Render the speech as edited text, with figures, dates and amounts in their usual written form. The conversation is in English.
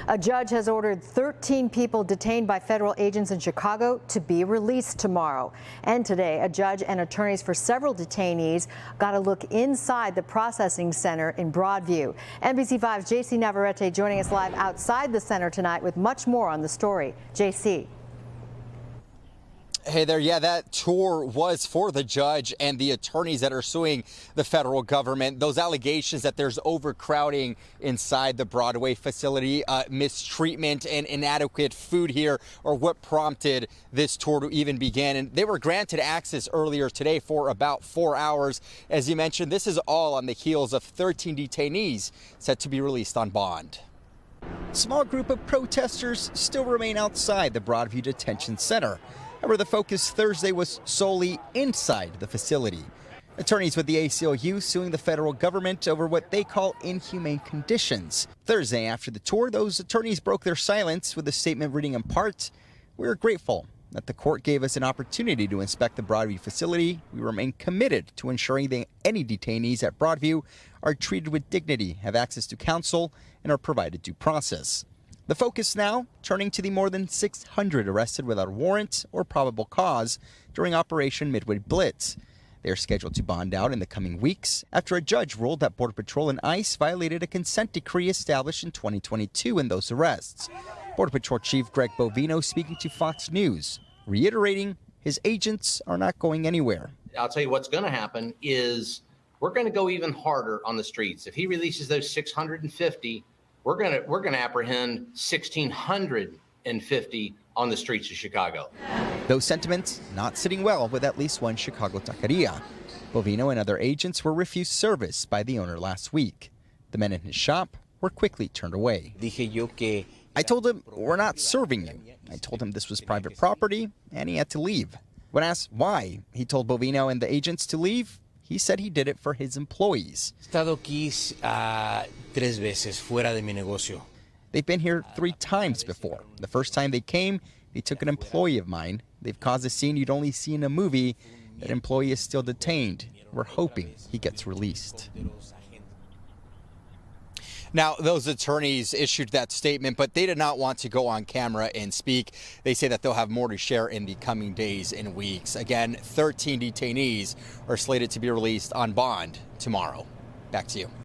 A judge has ordered 13 people detained by federal agents in Chicago to be released tomorrow. And today, a judge and attorneys for several detainees got a look inside the processing center in Broadview. NBC5's JC Navarrete joining us live outside the center tonight with much more on the story. JC. Hey there. Yeah, that tour was for the judge and the attorneys that are suing the federal government. Those allegations that there's overcrowding inside the Broadway facility, mistreatment and inadequate food here are what prompted this tour to even begin. And they were granted access earlier today for about 4 hours. As you mentioned, this is all on the heels of 13 detainees set to be released on bond. A small group of protesters still remain outside the Broadview Detention Center. However, the focus Thursday was solely inside the facility. Attorneys with the ACLU suing the federal government over what they call inhumane conditions. Thursday, after the tour, those attorneys broke their silence with a statement reading in part, "We are grateful that the court gave us an opportunity to inspect the Broadview facility. We remain committed to ensuring that any detainees at Broadview are treated with dignity, have access to counsel, and are provided due process." The focus now turning to the more than 600 arrested without a warrant or probable cause during Operation Midway Blitz. They are scheduled to bond out in the coming weeks after a judge ruled that Border Patrol and ICE violated a consent decree established in 2022 in those arrests. Border Patrol Chief Greg Bovino speaking to Fox News, reiterating his agents are not going anywhere. I'll tell you what's going to happen is we're going to go even harder on the streets. If he releases those 650, we're going to apprehend 1,650 on the streets of Chicago. Those sentiments not sitting well with at least one Chicago taqueria. Bovino and other agents were refused service by the owner last week. The men in his shop were quickly turned away. I told him, "We're not serving you." I told him this was private property, and he had to leave. When asked why he told Bovino and the agents to leave, he said he did it for his employees. They've been here 3 times before. The first time they came, they took an employee of mine. They've caused a scene you'd only see in a movie. That employee is still detained. We're hoping he gets released. Now, those attorneys issued that statement, but they did not want to go on camera and speak. They say that they'll have more to share in the coming days and weeks. Again, 13 detainees are slated to be released on bond tomorrow. Back to you.